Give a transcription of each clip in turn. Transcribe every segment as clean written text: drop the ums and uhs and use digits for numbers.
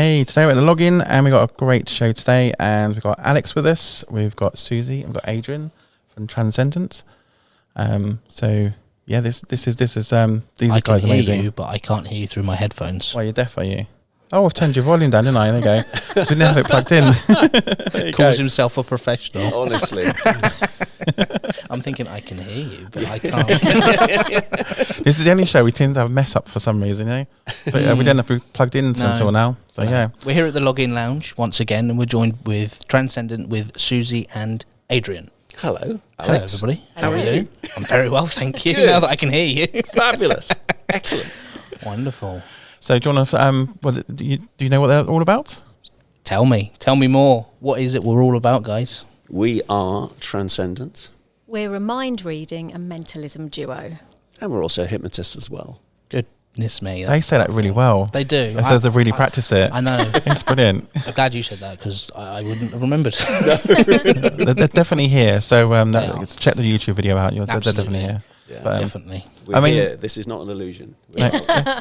Hey, today we're at the login and we've got a great show today, and we've got Alex with us, we've got Suzy, and we've got Adrian from Transcendents. So yeah, these guys are amazing. I can hear you, but I can't hear you through my headphones. Why, you're deaf, are you? Oh, I've turned your volume down, didn't I? There you go. So we didn't have it plugged in. Calls himself a professional. Honestly. I'm thinking I can hear you, but I can't. This is the only show we tend to have a mess up for some reason, But we don't have to be plugged in until now. So yeah. We're here at the Login Lounge once again, and we're joined with Transcendent with Suzy and Adrian. Hello, Alex. Hello, everybody. How are you? I'm very well, thank you. Good. Now that I can hear you. Fabulous. Excellent. Wonderful. So do you want to, do you know what they're all about? Tell me more. What is it we're all about, guys? We are Transcendents. We're a mind-reading and mentalism duo. And we're also hypnotists as well. Goodness me. They say that really well. They do. They really practice it. I know. It's brilliant. I'm glad you said that, because I wouldn't have remembered. They're definitely here. So check the YouTube video out. They're definitely here. Yeah. But, Definitely. We're here. This is not an illusion. We're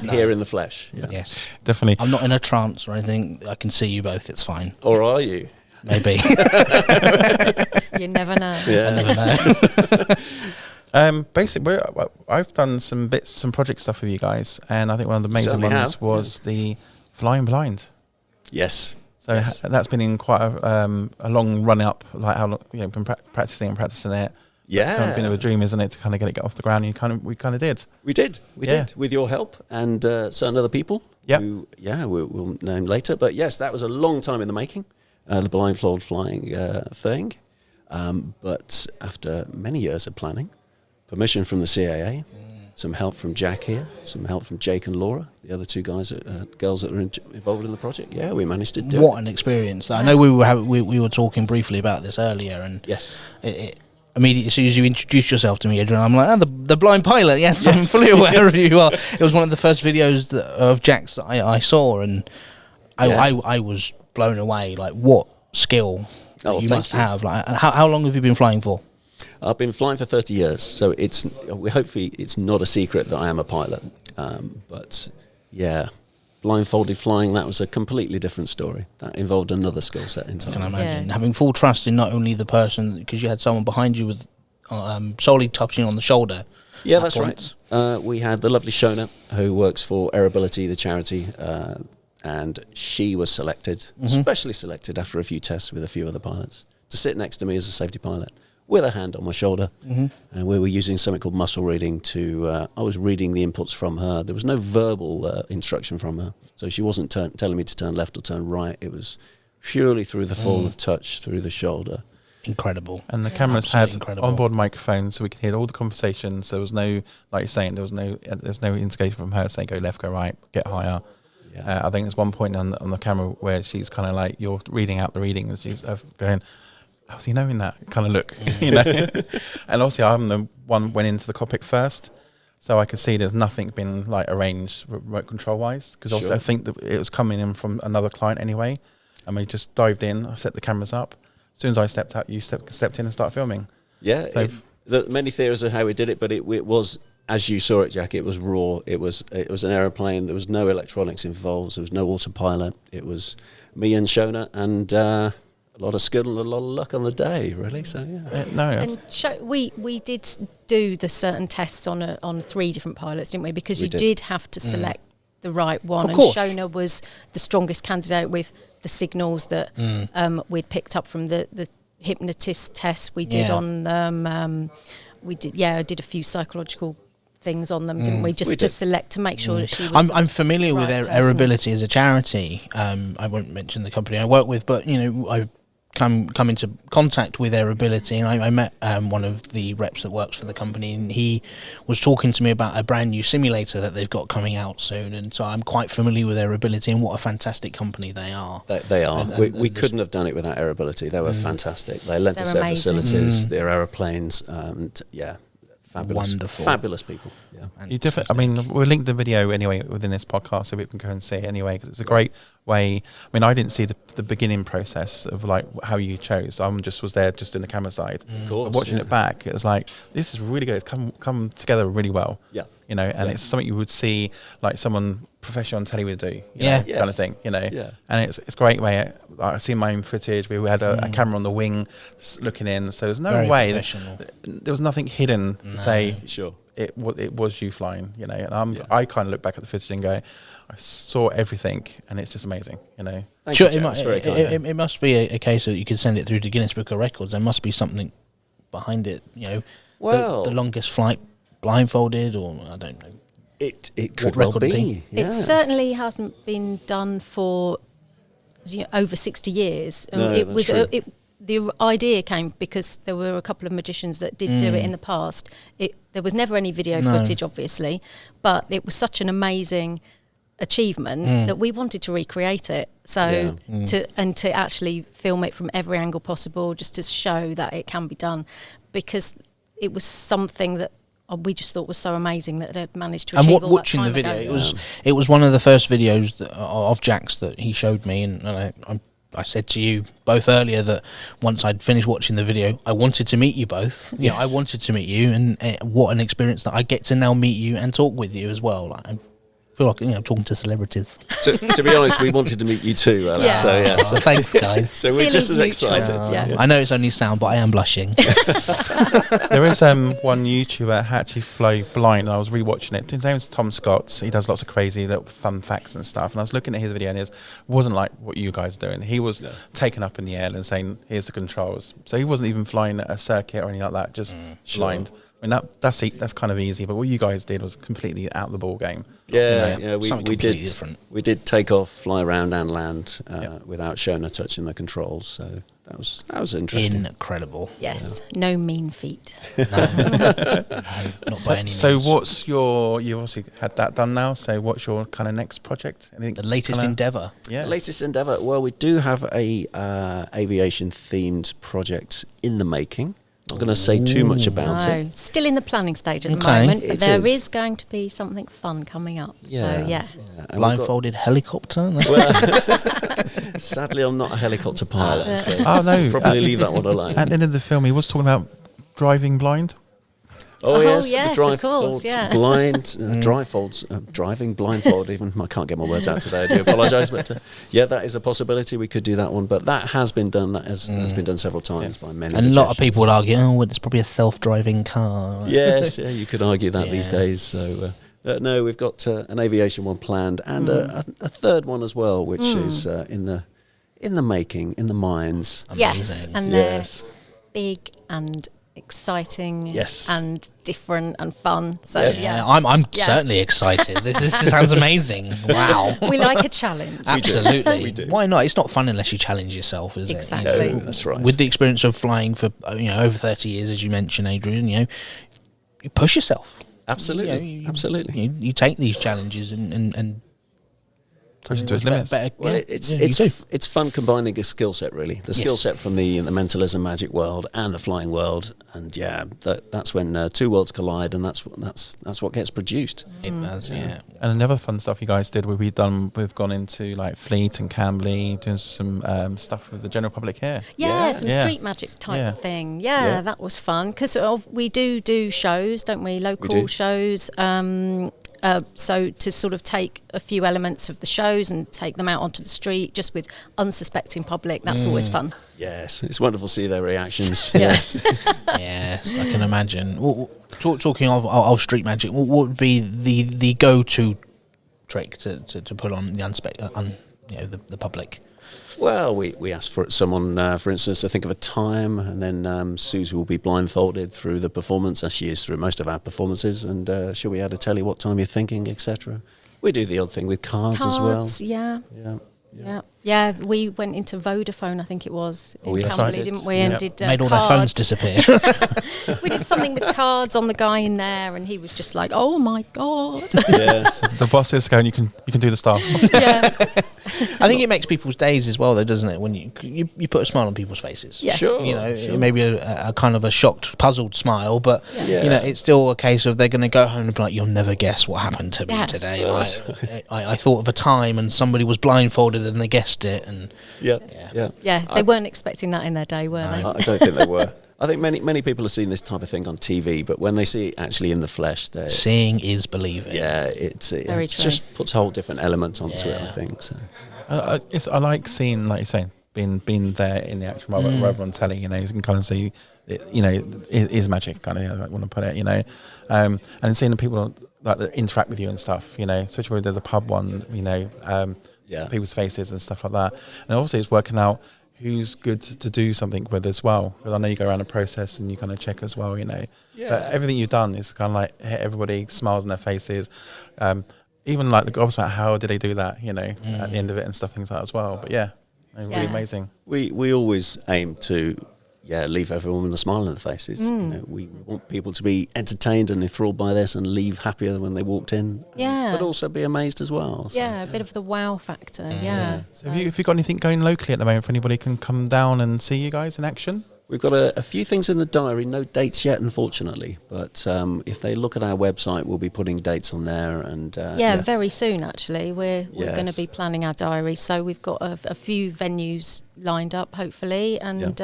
here in the flesh. Yeah. Yes. Definitely. I'm not in a trance or anything. I can see you both. It's fine. Or are you? Maybe. You never know. Yeah. I never know. Basically, I've done some project stuff with you guys, and I think one of the amazing Certainly ones have. was the flying blind. Yes. So Yes. That's been in quite a long run up, like how long been practicing it. Yeah. Kind of been a dream, isn't it, to kind of get off the ground? And we kind of did. We did. We Yeah. did. With your help and certain other people. Yep. Who, we'll name later. But yes, that was a long time in the making, the blindfold flying thing. But after many years of planning, permission from the CAA, some help from Jack here, some help from Jake and Laura, the other two guys, girls that were involved in the project. Yeah, we managed to do it. What an experience! I know we were talking briefly about this earlier, and Yes. it immediately, as soon as you introduced yourself to me, Adrian, I'm like, the blind pilot. Yes, I'm fully aware of who you are. It was one of the first videos of Jack's that I saw, and I was blown away. Like, what skill that you must have. Like, how long have you been flying for? I've been flying for 30 years, so hopefully it's not a secret that I am a pilot. But yeah, blindfolded flying, that was a completely different story. That involved another skill set entirely. Can I imagine having full trust in not only the person, because you had someone behind you with solely touching on the shoulder. Yeah, that's right. We had the lovely Shona, who works for Airability, the charity, and she was selected, specially selected after a few tests with a few other pilots, to sit next to me as a safety pilot with a hand on my shoulder. And we were using something called muscle reading I was reading the inputs from her. There was no verbal instruction from her. So she wasn't telling me to turn left or turn right. It was purely through the form of touch, through the shoulder. Incredible. And the cameras had incredible. onboard microphones, so we could hear all the conversations. There was no, like you're saying, there's no indication from her saying go left, go right, get higher. Yeah. I think there's one point on the camera where she's kind of like, you're reading out the reading, and she's going, how's he knowing that kind of look, And obviously I'm the one went into the cockpit first, so I could see there's nothing been like arranged remote control wise, because I think that it was coming in from another client anyway, and we just dived in. I set the cameras up. As soon as I stepped out, you stepped in and started filming. Yeah, so many theories of how we did it, but it was, as you saw it, Jack, it was raw. It was an aeroplane. There was no electronics involved. There was no autopilot. It was me and Shona, and a lot of skill and a lot of luck on the day, really. So we did do the certain tests on 3 different pilots, didn't we? Because you did have to select the right one, and Shona was the strongest candidate with the signals that we'd picked up from the hypnotist tests we did on them. I did a few psychological things on them, didn't we? Just to select, to make sure that she was I'm familiar with Airability as a charity. I won't mention the company I work with, but I come into contact with Airability, and I met one of the reps that works for the company, and he was talking to me about a brand new simulator that they've got coming out soon, and so I'm quite familiar with Airability and what a fantastic company they are. They are. We couldn't have done it without Airability. They were fantastic. They lent us their facilities, their aeroplanes, and fabulous, wonderful, fabulous people. Yeah, I mean, we'll link the video anyway within this podcast, so we can go and see it anyway, because it's a great way. I mean, I didn't see the beginning process of like how you chose. I was there just in the camera side. Of course, but watching it back, it was like, this is really good. It's come together really well. Yeah, and it's something you would see like someone professional on telly would do, Yeah. kind of thing, Yeah. And it's a great way. I've seen my own footage. We had a camera on the wing looking in, so there's no Very way professional. there was nothing hidden to say Sure. it was you flying, and I kind of look back at the footage and go, I saw everything, and it's just amazing, Thank Sure, you, Jack. That's very kind. it must be a case that you could send it through to Guinness Book of Records. There must be something behind it, Well, the longest flight blindfolded, or I don't know. It could What well record be. It certainly hasn't been done for over 60 years. No, it that's was true. the idea came because there were a couple of magicians that did do it in the past. There was never any video footage, obviously, but it was such an amazing achievement that we wanted to recreate it. So to actually film it from every angle possible, just to show that it can be done, because it was something that we just thought was so amazing that it had managed to achieve all that watching time the video, ago. it was one of the first videos of Jack's that he showed me, and I said to you both earlier that once I'd finished watching the video, I wanted to meet you both. Yes. I wanted to meet you, and what an experience that I get to now meet you and talk with you as well. I feel like I'm talking to celebrities. To be honest, we wanted to meet you too, Alex. Yeah. So yeah, Oh, thanks, guys. so we're just as Feelings mutual. excited. Yeah. I know it's only sound, but I am blushing. There is one YouTuber who actually flew blind, and I was rewatching it. His name's Tom Scott. He does lots of crazy little fun facts and stuff. And I was looking at his video, and it wasn't like what you guys are doing. He was taken up in the air and saying, "Here's the controls." So he wasn't even flying a circuit or anything like that. Just blind. I mean, that's kind of easy. But what you guys did was completely out of the ball game. Yeah, we Something did. completely different. We did take off, fly around, and land without Shona touching the controls. So that was interesting. Incredible. Yes, no mean feat. Not by any So means. what's you obviously had that done now. So what's your kind of next project? Anything The latest endeavour. Yeah. The latest endeavour. Well, we do have a aviation themed project in the making. Not going to say too much about it. No, still in the planning stage at the Okay. moment, but It there is. is going to be something fun coming up. So, yes. Yeah, and we've got- Blindfolded helicopter. Sadly, I'm not a helicopter pilot, so Oh no. probably leave that one alone. At the end of the film, he was talking about driving blind. Oh yes, yes, the of course, yeah. driving blindfold. Even I can't get my words out today. I do apologise, but yeah, that is a possibility. We could do that one, but that has been done. That has been done several times by many. And a lot of people would argue, well, it's probably a self-driving car. Yes, yeah, you could argue that these days. So no, we've got an aviation one planned and a third one as well, which is in the making, in the minds. Yes, Amazing. and they're big and exciting and different and fun. So Yes. Yeah, I'm certainly excited. This sounds amazing. Wow. we like a challenge. Absolutely. We do. Why not? It's not fun unless you challenge yourself, is Exactly. it? No, that's right. With the experience of flying for over 30 years, as you mentioned, Adrian, you push yourself. Absolutely, absolutely. You take these challenges and Push into his limits. Well, it's fun combining a skill set, really. The skill set from the mentalism magic world and the flying world, and that's when two worlds collide, and that's what gets produced. It does, yeah. And another fun stuff you guys did, we've gone into like Fleet and Camberley, doing some stuff with the general public here. Yeah, some Yeah. street magic type Yeah. thing. Yeah. Yeah, that was fun because we do shows, don't we? Local shows. So to sort of take a few elements of the shows and take them out onto the street just with unsuspecting public, that's always fun. Yes, it's wonderful to see their reactions. Yeah. Yes. Yes, I can imagine. Talking of street magic, what would be the go-to trick to put on the public? Well, we asked for someone, for instance, to think of a time, and then Suzy will be blindfolded through the performance, as she is through most of our performances, and she'll be able to tell you what time you're thinking, etc. We do the odd thing with cards as well. Yeah. We went into Vodafone, I think it was, in yes, Camberley, I did. didn't we? Yeah. And did Made all cards. their phones disappear. We did something with cards on the guy in there, and he was just like, "Oh my god!" Yes. The boss is going, you can do the stuff. Yeah, I think it makes people's days as well, though, doesn't it? When you put a smile on people's faces. Yeah. Sure. It may be a kind of a shocked, puzzled smile, but Yeah. it's still a case of they're going to go home and be like, "You'll never guess what happened to me Yeah. today." Well, I thought of a time and somebody was blindfolded and they guessed it, and Yeah. they weren't expecting that in their day, were they? I don't think they were. I think many people have seen this type of thing on TV, but when they see it actually in the flesh, they're seeing is believing. Yeah, it just puts a whole different element onto it, I think. So. I like seeing, like you're saying, being there in the action rather on telly. You know, you can kind of see, it is magic, kind of. I want to put it, and seeing the people that interact with you and stuff. You know, especially with the pub one. You know, people's faces and stuff like that. And obviously, it's working out who's good to do something with as well. Because I know you go around the process and you kind of check as well. You know, but everything you've done is kind of like everybody smiles on their faces. Even like the gobsmacked, how did they do that? You know, at the end of it and stuff, things like that as well. But really amazing. We always aim to leave everyone with a smile on their faces. You know, we want people to be entertained and enthralled by this and leave happier than when they walked in. But also be amazed as well. So. Yeah, a bit of the wow factor. So. Have you got anything going locally at the moment for anybody can come down and see you guys in action? We've got a few things in the diary, no dates yet, unfortunately. But if they look at our website, we'll be putting dates on there. And very soon, actually. We're going to be planning our diary. So we've got a few venues lined up, hopefully. And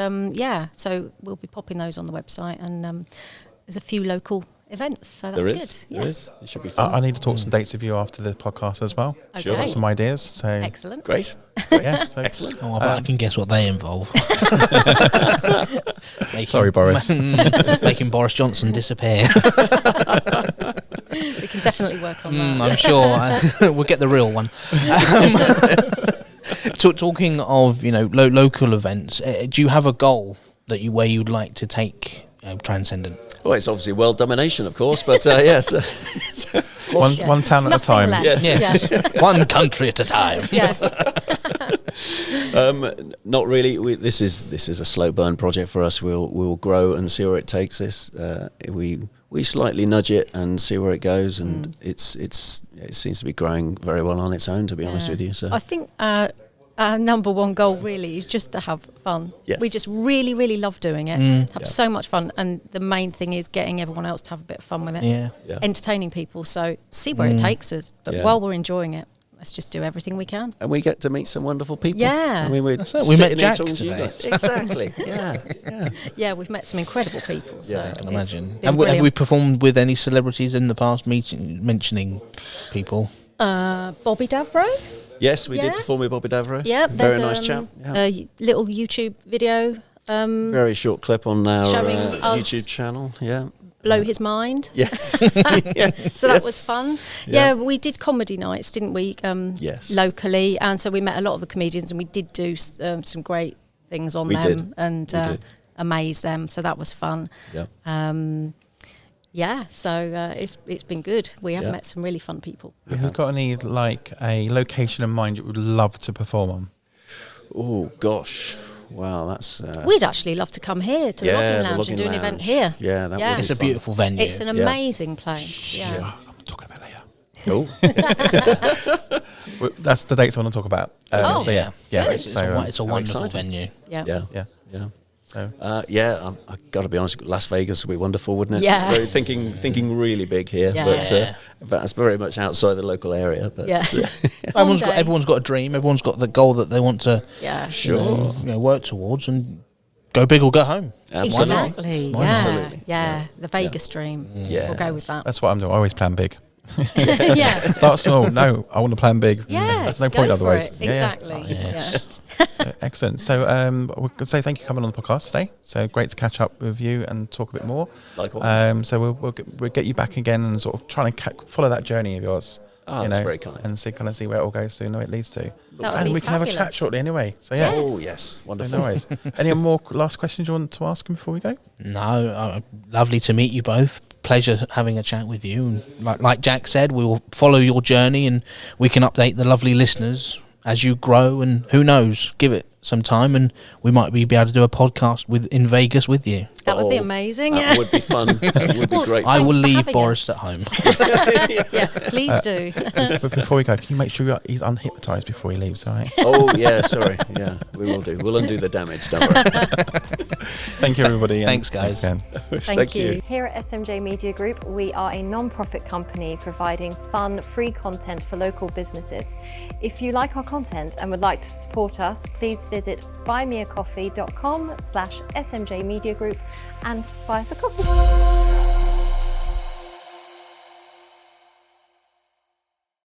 so we'll be popping those on the website. And there's a few local events, so that's good. There is. It should be fun. I need to talk some dates with you after the podcast as well. Okay. Sure. Got some ideas. So excellent. Great. Excellent. Oh, but I can guess what they involve. Sorry, Boris. Making Boris Johnson disappear. We can definitely work on that. I'm sure we'll get the real one. Talking of local events, do you have a goal where you'd like to take Transcendent? Well, it's obviously world domination, of course, but yes. One town at a time. Yes. One country at a time. Not really. This is a slow burn project for us. We'll grow and see where it takes us. We slightly nudge it and see where it goes, and it seems to be growing very well on its own. To be honest with you, so I think our number one goal really is just to have fun. Yes. We just really, really love doing it. Have so much fun, and the main thing is getting everyone else to have a bit of fun with it. Entertaining people. So see where it takes us. But while we're enjoying it, let's just do everything we can. And we get to meet some wonderful people. Yeah. I mean, we met Jack today. Exactly. Yeah, we've met some incredible people. So I can imagine. Have we performed with any celebrities in the past, mentioning people? Bobby Davro. Yes, we did perform with Bobby Davro. Yeah, very nice chap. A little YouTube video. Very short clip on our YouTube channel. Yeah. Blow his mind. Yes. Yes. So that was fun. Yeah, we did comedy nights, didn't we? Locally, and so we met a lot of the comedians, and we did do some great things on them and amaze them. So that was fun. Yeah. So it's been good. We have met some really fun people. Have you got any a location in mind you would love to perform on? Oh gosh. Wow, that's... We'd actually love to come here to the Logging Lounge and do an event here. Yeah, that would be It's fun. a beautiful venue. It's an amazing place. Yeah. I'm talking about later. Cool. That's the dates I want to talk about. So It's a wonderful venue. Yeah. So I've got to be honest. Las Vegas would be wonderful, wouldn't it? Yeah. We're thinking really big here, but that's very much outside the local area. But everyone's got a dream. Everyone's got the goal that they want to work towards, and go big or go home. Exactly. Absolutely. Yeah. The Vegas dream. We'll go with that. that's what I'm doing. I always plan big. Yeah. Start small. No, I want to plan big. Yeah. There's no point otherwise. Exactly. So, excellent. So we could say thank you for coming on the podcast today. So great to catch up with you and talk a bit more. Likewise. So we'll get you back again and sort of trying to follow that journey of yours. Oh, that's very kind. And see where it all goes to and where it leads to. And we can have a chat shortly anyway. So yeah. Oh yes, wonderful. So no worries. Any more last questions you want to ask him before we go? No, lovely to meet you both. Pleasure having a chat with you. And like Jack said, we will follow your journey, and we can update the lovely listeners as you grow. And who knows, give it some time, and we might be able to do a podcast in Vegas with you. That would be amazing. That would be fun. That would be great. I will leave Boris at home. Yeah, please do. But before we go, can you make sure he's unhypnotised before he leaves? All right. Oh yeah, sorry. Yeah, we will do. We'll undo the damage. Don't worry. Thank you, everybody. Thanks, guys. Thank you. Here at SMJ Media Group, we are a non-profit company providing fun, free content for local businesses. If you like our content and would like to support us, please visit buymeacoffee.com/SMJ Media Group and buy us a coffee.